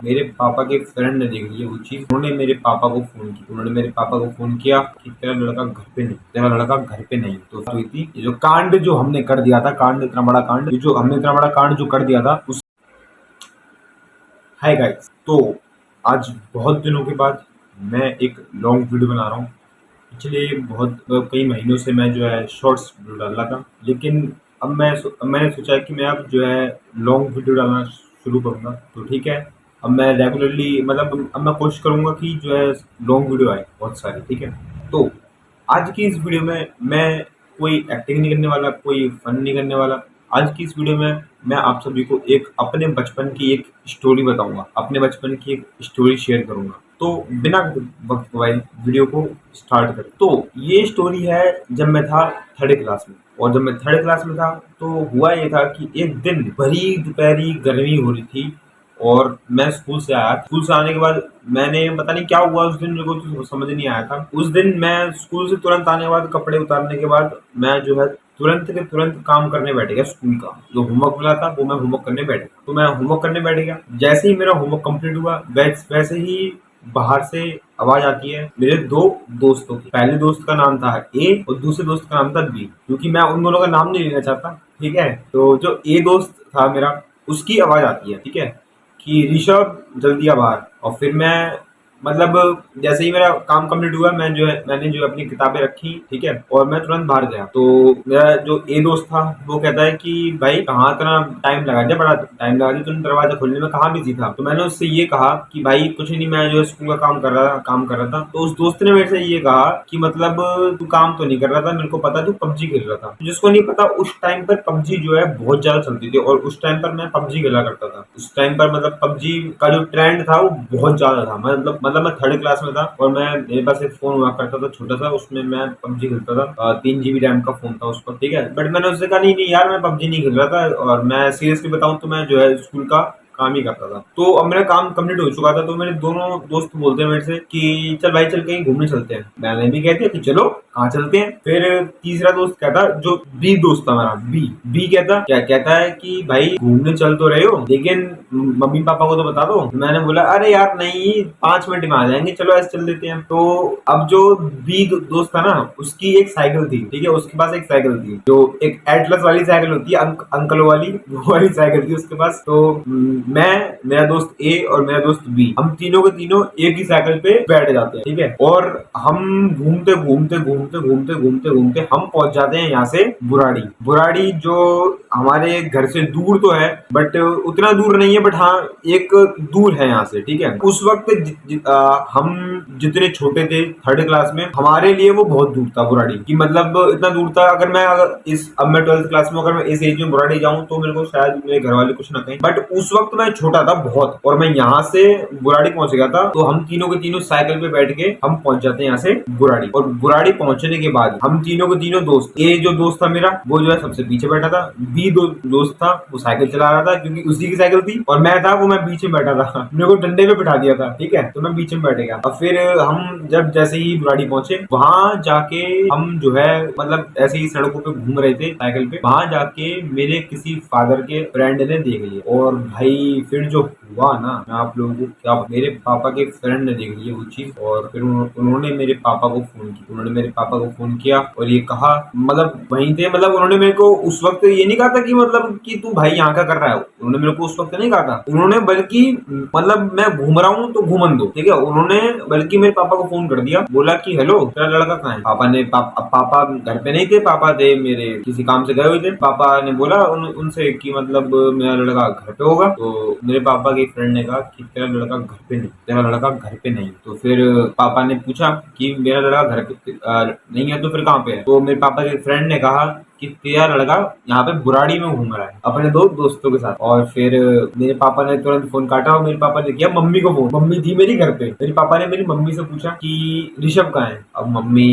मेरे पापा के फ्रेंड ने देख लिया वो चीज। उन्होंने मेरे पापा को फोन किया। उन्होंने मेरे पापा को फोन किया कि तेरा लड़का घर पे नहीं, तेरा लड़का घर पे नहीं। तो हुई थी ये जो कांड जो हमने कर दिया था, कांड इतना बड़ा कांड, ये जो हमने इतना बड़ा कांड जो कर दिया था उस। हाय गाइस, तो आज बहुत दिनों के बाद मैं एक लॉन्ग वीडियो बना रहा हूँ। पिछले बहुत कई महीनों से मैं जो है शॉर्ट्स वीडियो डाल रहा था, लेकिन अब मैंने सोचा कि मैं अब जो है लॉन्ग वीडियो डालना शुरू करूँगा। तो ठीक है, अब मैं रेगुलरली मतलब अब मैं कोशिश करूँगा कि जो है लॉन्ग वीडियो आए बहुत सारी। ठीक है, तो आज की इस वीडियो में मैं कोई एक्टिंग नहीं करने वाला, कोई फन नहीं करने वाला। आज की इस वीडियो में मैं आप सभी को एक अपने बचपन की एक स्टोरी बताऊंगा, अपने बचपन की एक स्टोरी शेयर करूंगा। तो बिना वक्त गवाए वीडियो को स्टार्ट करें। तो ये स्टोरी है जब मैं था थर्ड क्लास में, और जब मैं थर्ड क्लास में था तो हुआ ये था कि एक दिन भरी दोपहरी गर्मी हो रही थी और मैं स्कूल से आया। स्कूल से आने के बाद मैंने पता नहीं क्या हुआ उस दिन, मेरे को तो समझ नहीं आया था। उस दिन मैं स्कूल से तुरंत आने के बाद कपड़े उतारने के बाद मैं जो है तुरंत के तुरंत काम करने बैठ गया। स्कूल का जो होमवर्क मिला था वो मैं होमवर्क करने बैठ गया। तो मैं होमवर्क करने बैठ गया। जैसे ही मेरा होमवर्क कंप्लीट हुआ वैसे ही बाहर से आवाज आती है मेरे दो दोस्तों की। पहले दोस्त का नाम था ए और दूसरे दोस्त का नाम था बी, क्योंकि मैं उन दोनों का नाम नहीं लेना चाहता। ठीक है, तो जो ए दोस्त था मेरा उसकी आवाज आती है, ठीक है, कि ऋषभ जल्दी आ बाहर। और फिर मैं मतलब जैसे ही मेरा काम कंप्लीट हुआ मैंने जो अपनी किताबें रखी, ठीक है, और मैं तुरंत बाहर गया। तो मेरा जो ए दोस्त था वो कहता है कि भाई कहाँ इतना टाइम लगा दिया, बड़ा टाइम लगा दिया तुमने दरवाजा खोलने में, कहाँ बिजी था। तो मैंने उससे ये कहा कि भाई कुछ नहीं, मैं जो स्कूल का काम कर रहा था। तो उस दोस्त ने मेरे से ये कहा कि मतलब तू काम तो नहीं कर रहा था, मेरे को पता तू पबजी खेल रहा था। जिसको नहीं पता, उस टाइम पर पबजी जो है बहुत ज्यादा चलती थी और उस टाइम पर मैं पबजी खेला करता था। उस टाइम पर मतलब पबजी का जो ट्रेंड था वो बहुत ज्यादा था। मतलब मैं थर्ड क्लास में था और मेरे पास एक फोन हुआ करता था छोटा सा, उसमें मैं पबजी खेलता था। 3 GB रैम का फोन था उस पर, ठीक है। बट मैंने उससे कहा नहीं नहीं यार मैं पबजी नहीं खेल रहा था, और मैं सीरियसली बताऊं तो मैं जो है स्कूल का काम ही करता था। तो अब मेरा काम कंप्लीट हो चुका था, तो मेरे दोनों दोस्त बोलते हैं मेरे से कि चल भाई चल कहीं घूमने चलते हैं। मैंने भी कह दिया कि चलो कहाँ चलते हैं। फिर तीसरा दोस्त कहता, जो बी दोस्त था मेरा, बी कहता है कि भाई घूमने चल तो रहे हो लेकिन मम्मी पापा को तो बता दो। मैंने बोला अरे यार नहीं 5 मिनट में आ जाएंगे, चलो ऐसे चल देते हैं। तो अब जो बी दोस्त था ना उसकी एक साइकिल थी, ठीक है, उसके पास एक साइकिल थी जो एक एटलस वाली साइकिल होती है, अंकल वाली, वो वाली साइकिल थी उसके पास। तो मैं, मेरा दोस्त ए और मेरा दोस्त बी, हम तीनों के तीनों एक ही साइकिल पे बैठ जाते हैं, ठीक है, और हम घूमते घूमते घूमते घूमते घूमते घूमते हम पहुंच जाते हैं यहाँ से बुराड़ी। बुराड़ी जो हमारे घर से दूर तो है बट उतना दूर नहीं है, बट हाँ एक दूर है यहाँ से, ठीक है। उस वक्त हम जितने छोटे थे थर्ड क्लास में, हमारे लिए वो बहुत दूर था बुराड़ी, कि मतलब इतना दूर था। अब मैं 12th क्लास में, अगर मैं इस एज में बुराड़ी जाऊँ तो मेरे को शायद मेरे घर वाले कुछ ना कहें, बट उस वक्त मैं छोटा था बहुत, और मैं यहाँ से बुराड़ी पहुंच गया था। तो हम तीनों के तीनों साइकिल पे बैठ के हम पहुंच जाते हैं यहाँ से बुराड़ी। और बुराड़ी पहुंचने के बाद हम तीनों के तीनों दोस्त, ए जो दोस्त था मेरा वो जो है सबसे पीछे बैठा था, बी दोस्त था वो साइकिल चला रहा था क्योंकि उसी की साइकिल थी, और मैं था वो मैं बीच में बैठा था। मेरे को डंडे पे बिठा दिया था, ठीक है, तो मैं बीच में बैठ गया। और फिर हम जब जैसे ही बुराड़ी पहुंचे, वहां जाके हम जो है मतलब ऐसे ही सड़कों पे घूम रहे थे साइकिल पे, वहां जाके मेरे किसी फादर के फ्रेंड ने देख लिया। और भाई फिर जो हुआ ना, मैं आप लोगों को क्या, मेरे पापा के फ्रेंड ने देख लिया वो चीज, और फिर उन्होंने मेरे पापा को फोन किया। उन्होंने मेरे पापा को फोन किया और ये कहा, मतलब वहीं थे, मतलब उन्होंने मेरे को उस वक्त ये नहीं कहा था कि मतलब कि तू भाई यहाँ क्या कर रहा है, उन्होंने मेरे को उस वक्त नहीं कहा था। उन्होंने बल्कि मतलब मैं घूम रहा हूँ तो घूमन दो, ठीक है, उन्होंने बल्कि मेरे पापा को फोन कर दिया, बोला कि हेलो तेरा लड़का कहाँ है। पापा घर पे नहीं थे, पापा थे मेरे किसी काम से गए हुए थे। पापा ने बोला उनसे कि मतलब मेरा लड़का घर पे होगा। तो मेरे पापा के फ्रेंड ने कहा कि तेरा लड़का घर पे नहीं, तेरा लड़का घर पे नहीं। तो फिर पापा ने पूछा कि मेरा लड़का घर पे नहीं है तो फिर कहाँ पे है। तो मेरे पापा के फ्रेंड ने कहा कि तेरा लड़का यहाँ पे बुराड़ी में घूम रहा है अपने दो दोस्तों के साथ। और फिर मेरे पापा ने तुरंत फोन काटा और मेरे पापा ने किया मम्मी को फोन। मम्मी थी मेरी घर पे। मेरे पापा ने मेरी मम्मी से पूछा कि ऋषभ कहाँ है। अब मम्मी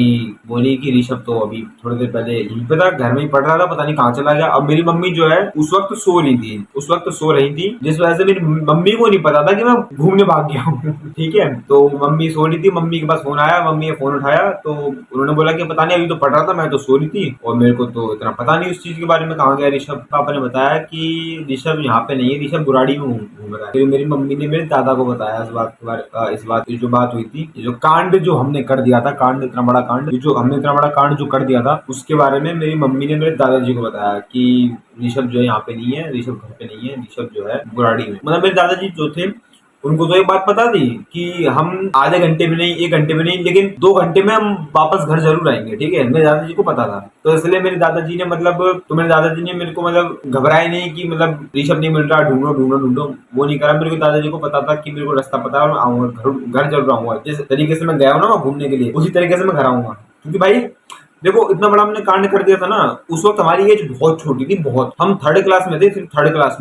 बोली कि ऋषभ तो अभी थोड़ी देर पहले यहीं पे था, घर में ही पढ़ रहा था, पता नहीं कहाँ चला गया। अब मेरी मम्मी जो है उस वक्त सो रही थी, जिस वजह से मेरी मम्मी को नहीं पता था कि मैं घूमने भाग गया हूँ। ठीक है, तो मम्मी सो रही थी, मम्मी के पास फोन आया, मम्मी ने फोन उठाया तो उन्होंने बोला कि पता नहीं अभी तो पढ़ रहा था, मैं तो सो रही थी और मेरे को तो इतना पता नहीं उस चीज़ के बारे में, कहाँ गया ऋषभ। पापा ने बताया कि ऋषभ यहाँ पे नहीं है, ऋषभ बुराड़ी में घूम रहा है। फिर मेरी मम्मी ने मेरे दादा को बताया इस बात के बारे, इस बात की जो बात हुई थी, ये जो कांड जो हमने कर दिया था, कांड इतना बड़ा कांड, ये जो हमने इतना बड़ा कांड जो कर दिया था, उसके बारे में मेरी मम्मी ने मेरे दादाजी को बताया कि ऋषभ जो है यहाँ पे नहीं है, ऋषभ घर पे नहीं है, ऋषभ जो है बुराड़ी में। मतलब मेरे दादाजी जो थे उनको तो एक बात पता थी कि हम आधे घंटे में नहीं, 1 घंटे में नहीं, लेकिन 2 घंटे में हम वापस घर जरूर आएंगे, ठीक है। मेरे दादाजी को पता था, तो इसलिए मेरे दादाजी ने मेरे दादाजी ने मेरे को घबराए नहीं कि ऋषभ नहीं मिल रहा, ढूंढो ढूंढो ढूंढो, वो नहीं करा। मेरे को दादाजी को पता था कि मेरे को रास्ता पता है और मैं आऊंगा, घर जरूर आऊंगा। जिस तरीके से मैं गया हूँ ना वहाँ घूमने के लिए, उसी तरीके से मैं घर आऊंगा। क्योंकि भाई देखो, इतना बड़ा हमने कांड कर दिया था ना, उस वक्त हमारी एज बहुत छोटी थी, बहुत। हम 3rd क्लास में थे, सिर्फ 3rd क्लास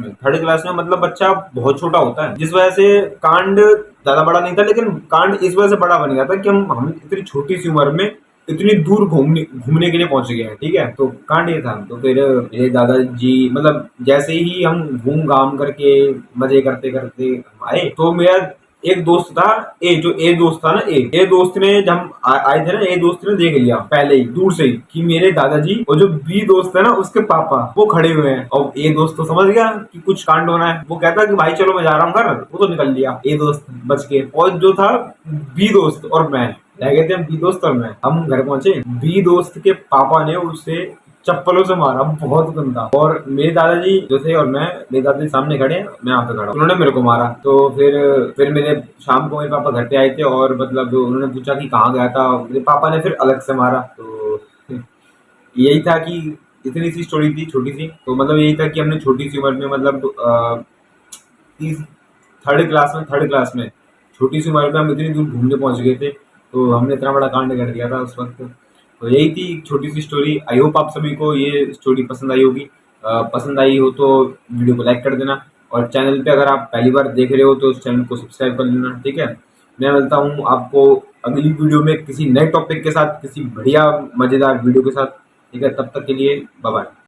में मतलब बच्चा बहुत छोटा होता है, जिस वजह से कांड ज्यादा बड़ा नहीं था, लेकिन कांड इस वजह से बड़ा बन गया था कि हम इतनी छोटी सी उम्र में इतनी दूर घूमने के लिए पहुंच गए हैं, ठीक है। तो कांड ये था। तो फिर मेरे दादाजी जैसे ही हम घूम घाम करके मजे करते करते आए, तो मेरा एक दोस्त था, जो ए दोस्त था ना, ए दोस्त ने जब हम आए थे ना, ए दोस्त ने देख लिया पहले ही दूर से ही कि मेरे दादाजी और जो बी दोस्त है ना उसके पापा वो खड़े हुए हैं। और ए दोस्त तो समझ गया कि कुछ कांड होना है, वो कहता कि भाई चलो मैं जा रहा हूँ घर, वो तो निकल लिया, ए दोस्त बच के। और जो था बी दोस्त और मैं रह गए थे, हम बी दोस्त और मैं, हम घर पहुंचे। बी दोस्त के पापा ने उसे चप्पलों से मारा, बहुत गंदा। और मेरे दादाजी जो थे और मेरे दादाजी सामने खड़े हैं, मैं यहाँ पे खड़ा हूँ, उन्होंने मेरे को मारा। तो फिर मेरे शाम को मेरे पापा घर पे आए थे और उन्होंने पूछा कि कहाँ गया था। मेरे पापा ने फिर अलग से मारा। तो यही था कि इतनी सी स्टोरी थी, छोटी सी। तो यही था कि हमने छोटी सी उम्र में 3rd क्लास में छोटी सी उम्र में हम इतनी दूर घूमने पहुंच गए थे। तो हमने इतना बड़ा कांड कर दिया था उस वक्त। तो यही थी छोटी सी स्टोरी। आई होप आप सभी को ये स्टोरी पसंद आई होगी। पसंद आई हो तो वीडियो को लाइक कर देना, और चैनल पे अगर आप पहली बार देख रहे हो तो उस चैनल को सब्सक्राइब कर लेना, ठीक है। मैं मिलता हूँ आपको अगली वीडियो में किसी नए टॉपिक के साथ, किसी बढ़िया मजेदार वीडियो के साथ, ठीक है। तब तक के लिए बाय बाय।